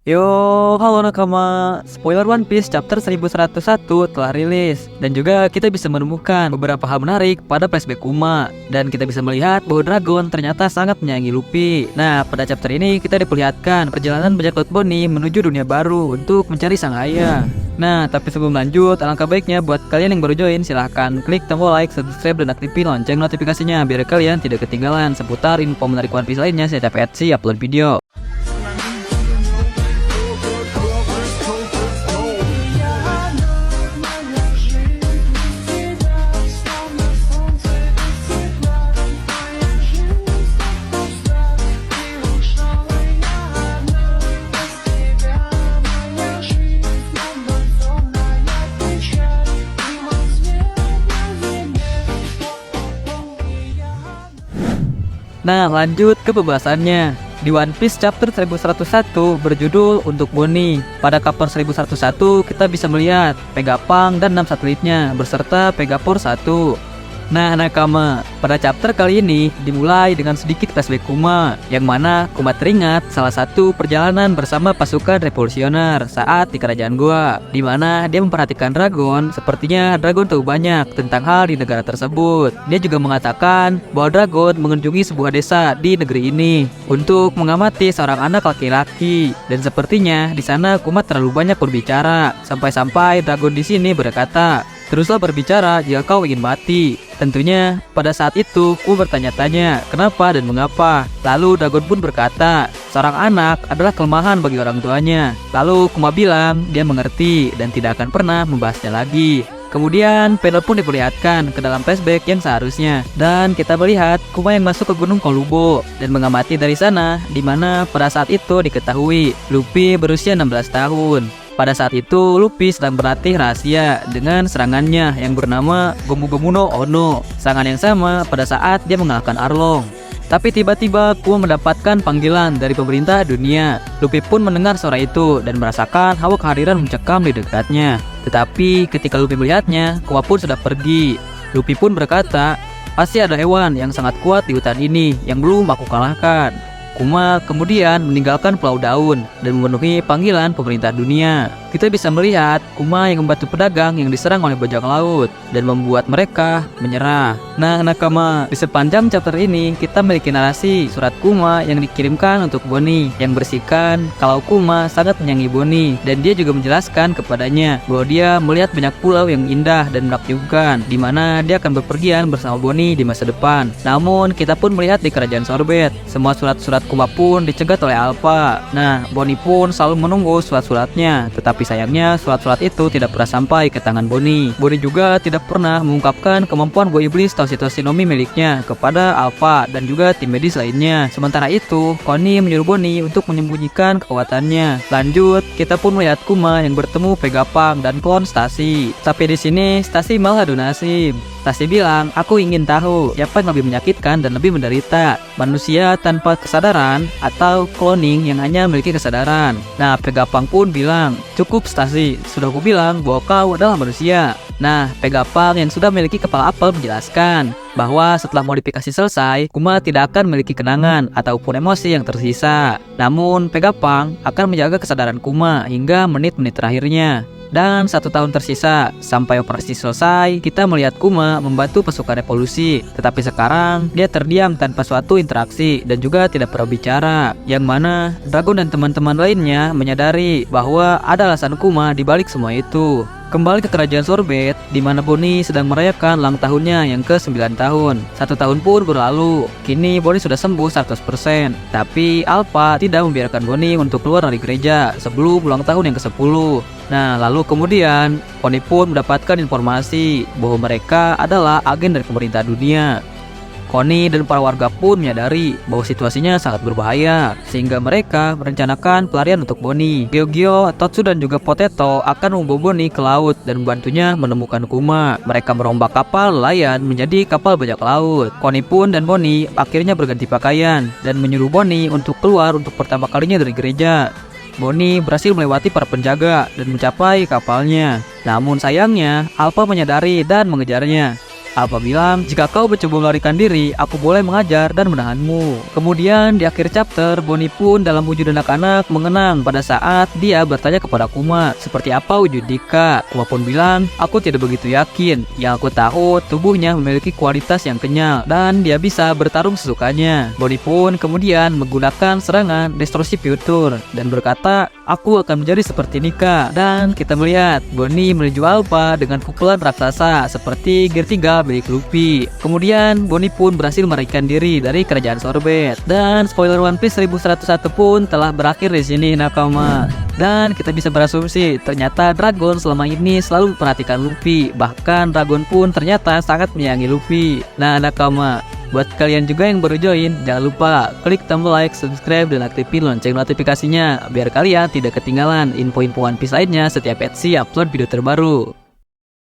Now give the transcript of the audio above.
Yo, halo nakama. Spoiler One Piece chapter 1101 telah rilis. Dan juga kita bisa menemukan beberapa hal menarik pada flashback Kuma. Dan kita bisa melihat bahwa Dragon ternyata sangat menyayangi Luffy. Nah, pada chapter ini kita diperlihatkan perjalanan bajak laut Bonnie menuju dunia baru untuk mencari sang ayah. Nah, tapi sebelum lanjut, alangkah baiknya buat kalian yang baru join, silahkan klik tombol like, subscribe, dan aktifin lonceng notifikasinya biar kalian tidak ketinggalan seputar info menarik One Piece lainnya setiap Etsy upload video. Nah, lanjut ke pembahasannya. Di One Piece chapter 1101 berjudul Untuk Bonnie. Pada cover 1101 kita bisa melihat Vegapunk dan 6 satelitnya berserta Vegapore 1. Nah, nakama, pada chapter kali ini dimulai dengan sedikit flashback Kuma, yang mana Kuma teringat salah satu perjalanan bersama pasukan revolusioner saat di kerajaan gua, di mana dia memperhatikan Dragon. Sepertinya Dragon tahu banyak tentang hal di negara tersebut. Dia juga mengatakan bahwa Dragon mengunjungi sebuah desa di negeri ini untuk mengamati seorang anak laki-laki, dan sepertinya di sana Kuma terlalu banyak berbicara sampai-sampai Dragon di sini berkata, "Teruslah berbicara jika kau ingin mati." Tentunya pada saat itu Kuma bertanya-tanya kenapa dan mengapa. Lalu Dragon pun berkata, seorang anak adalah kelemahan bagi orang tuanya. Lalu Kuma bilang dia mengerti dan tidak akan pernah membahasnya lagi. Kemudian panel pun diperlihatkan ke dalam flashback yang seharusnya, dan kita melihat Kuma yang masuk ke Gunung Kolubo dan mengamati dari sana, di mana pada saat itu diketahui Luffy berusia 16 tahun. Pada saat itu, Luffy sedang berlatih rahasia dengan serangannya yang bernama Gomu Gomu no Ono, serangan yang sama pada saat dia mengalahkan Arlong. Tapi tiba-tiba Kuma mendapatkan panggilan dari pemerintah dunia. Luffy pun mendengar suara itu dan merasakan hawa kehadiran mencekam di dekatnya. Tetapi ketika Luffy melihatnya, Kuma pun sudah pergi. Luffy pun berkata, "Pasti ada hewan yang sangat kuat di hutan ini yang belum aku kalahkan." Kuma kemudian meninggalkan Pulau Daun dan memenuhi panggilan pemerintah dunia. Kita bisa melihat Kuma yang membantu pedagang yang diserang oleh bajak laut dan membuat mereka menyerah. Nah, nakama, di sepanjang chapter ini kita memiliki narasi surat Kuma yang dikirimkan untuk Bonnie yang berisikan kalau Kuma sangat menyayangi Bonnie, dan dia juga menjelaskan kepadanya bahwa dia melihat banyak pulau yang indah dan menakjubkan di mana dia akan berpergian bersama Bonnie di masa depan. Namun kita pun melihat di kerajaan Sorbet, semua surat-surat Kuma pun dicegat oleh Alpha. Nah, Bonnie pun selalu menunggu surat-suratnya, tetapi sayangnya surat-surat itu tidak pernah sampai ke tangan Bonnie. Bonnie juga tidak pernah mengungkapkan kemampuan Buah Iblis Shinomi miliknya kepada Alpha dan juga tim medis lainnya. Sementara itu, Connie menyuruh Bonnie untuk menyembunyikan kekuatannya. Lanjut, kita pun melihat Kuma yang bertemu Vegapunk dan klon Stacy. Tapi di sini Stacy malah adu nasib. Stacy bilang, "Aku ingin tahu siapa yang lebih menyakitkan dan lebih menderita, manusia tanpa kesadaran atau cloning yang hanya memiliki kesadaran." Nah, Vegapunk pun bilang, "Cukup Stacy, sudah aku bilang bahwa kau adalah manusia." Nah, Vegapunk yang sudah memiliki kepala apel menjelaskan bahwa setelah modifikasi selesai, Kuma tidak akan memiliki kenangan ataupun emosi yang tersisa. Namun, Vegapunk akan menjaga kesadaran Kuma hingga menit-menit terakhirnya. Dan 1 tahun tersisa sampai operasi selesai, kita melihat Kuma membantu pasukan revolusi. Tetapi sekarang dia terdiam tanpa suatu interaksi dan juga tidak pernah bicara. Yang mana Dragon dan teman-teman lainnya menyadari bahwa ada alasan Kuma di balik semua itu. Kembali ke kerajaan Sorbet, di mana Bonnie sedang merayakan ulang tahunnya yang ke-9 tahun. 1 tahun pun berlalu. Kini Bonnie sudah sembuh 100%. Tapi Alpha tidak membiarkan Bonnie untuk keluar dari gereja sebelum ulang tahun yang ke-10. Nah, lalu kemudian Bonnie pun mendapatkan informasi bahwa mereka adalah agen dari pemerintah dunia. Connie dan para warga pun menyadari bahwa situasinya sangat berbahaya, sehingga mereka merencanakan pelarian untuk Bonnie. Gyogyo, Totsu, dan juga Potato akan membawa Bonnie ke laut dan membantunya menemukan Kuma. Mereka merombak kapal nelayan menjadi kapal bajak laut. Connie pun dan Bonnie akhirnya berganti pakaian dan menyuruh Bonnie untuk keluar untuk pertama kalinya dari gereja. Bonnie berhasil melewati para penjaga dan mencapai kapalnya. Namun sayangnya, Alpha menyadari dan mengejarnya. Alpha bilang, jika kau mencoba melarikan diri, aku boleh mengajar dan menahanmu. Kemudian di akhir chapter, Bonnie pun dalam wujud anak-anak mengenang pada saat dia bertanya kepada Kuma, seperti apa wujud Dika. Kuma pun bilang, aku tidak begitu yakin. Yang aku tahu, tubuhnya memiliki kualitas yang kenyal dan dia bisa bertarung sesukanya. Bonnie pun kemudian menggunakan serangan destruksi future dan berkata, aku akan menjadi seperti Nika. Dan kita melihat Bonnie menuju Alpha dengan pukulan raksasa seperti Gear 3 milik Luffy. Kemudian Bonnie pun berhasil melarikan diri dari kerajaan Sorbet. Dan spoiler One Piece 1101 pun telah berakhir di sini nakama. Dan kita bisa berasumsi ternyata Dragon selama ini selalu memperhatikan Luffy. Bahkan Dragon pun ternyata sangat menyayangi Luffy. Nah nakama, buat kalian juga yang baru join, jangan lupa klik tombol like, subscribe, dan aktifin lonceng notifikasinya biar kalian tidak ketinggalan info-info One Piece lainnya setiap Etsy upload video terbaru.